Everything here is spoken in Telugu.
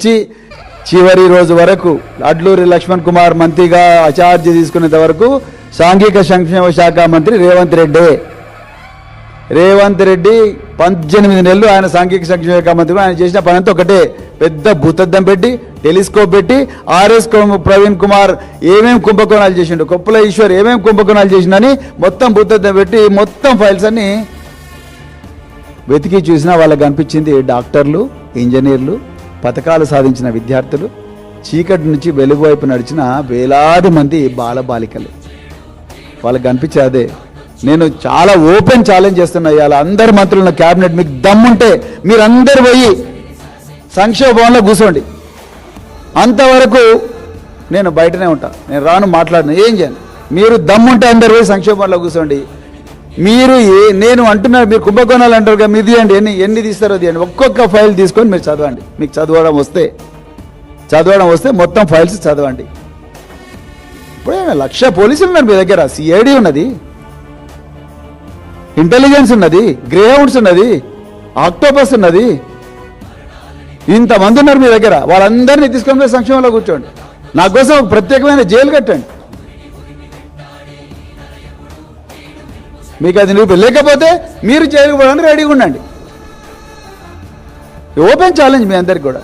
నుంచి చివరి రోజు వరకు అడ్లూరి లక్ష్మణ్ కుమార్ మంత్రిగా అచార్జీ తీసుకునేంత వరకు సాంఘిక సంక్షేమ శాఖ మంత్రి రేవంత్ రెడ్డి 18 నెలలు ఆయన సాంఘిక సంక్షేమ శాఖ మంత్రి. ఆయన చేసిన పని అంతా ఒకటే, పెద్ద భూతద్దం పెట్టి టెలిస్కోప్ పెట్టి ఆర్ఎస్ ప్రవీణ్ కుమార్ ఏమేమి కుంభకోణాలు చేసిండు, కొప్పుల ఈశ్వర్ ఏమేమి కుంభకోణాలు చేసిండని మొత్తం భూతద్దం పెట్టి మొత్తం ఫైల్స్ అన్ని వెతికి చూసినా వాళ్ళకి అనిపించింది డాక్టర్లు, ఇంజనీర్లు, పథకాలు సాధించిన విద్యార్థులు, చీకటి నుంచి వెలుగు వైపు నడిచిన వేలాది మంది బాలబాలికలు. వాళ్ళకి అనిపించే అదే. నేను చాలా ఓపెన్ ఛాలెంజ్ చేస్తున్నా ఇవాళ అందరు మంత్రుల క్యాబినెట్, మీకు దమ్ముంటే మీరందరు పోయి సంక్షేమ భవన్లో కూర్చోండి. అంతవరకు నేను బయటనే ఉంటా, నేను రాను, మాట్లాడను, ఏం చేయను. మీరు దమ్ముంటే అందరు పోయి సంక్షేమ భవన్లో కూర్చోండి. మీరు నేను అంటున్నారు, మీరు కుంభకోణాలు అంటారు కదా, మీరు తీయండి, ఎన్ని తీస్తారో తీయండి. ఒక్కొక్క ఫైల్ తీసుకొని మీరు చదవండి. మీకు చదవడం వస్తే మొత్తం ఫైల్స్ చదవండి. ఇప్పుడే 1,00,000 పోలీసులు ఉన్నారు మీ దగ్గర, సిఐడి ఉన్నది, ఇంటెలిజెన్స్ ఉన్నది, గ్రే హౌండ్స్ ఉన్నది, ఆక్టోపస్ ఉన్నది, ఇంతమంది ఉన్నారు మీ దగ్గర. వాళ్ళందరినీ తీసుకొని సంక్షేమంలో కూర్చోండి. నా కోసం ప్రత్యేకమైన జైలు కట్టండి. మీకు అది లేకపోతే మీరు జైలుకు పోవడానికి రెడీగా ఉండండి. ఓపెన్ ఛాలెంజ్ మీ అందరికి కూడా.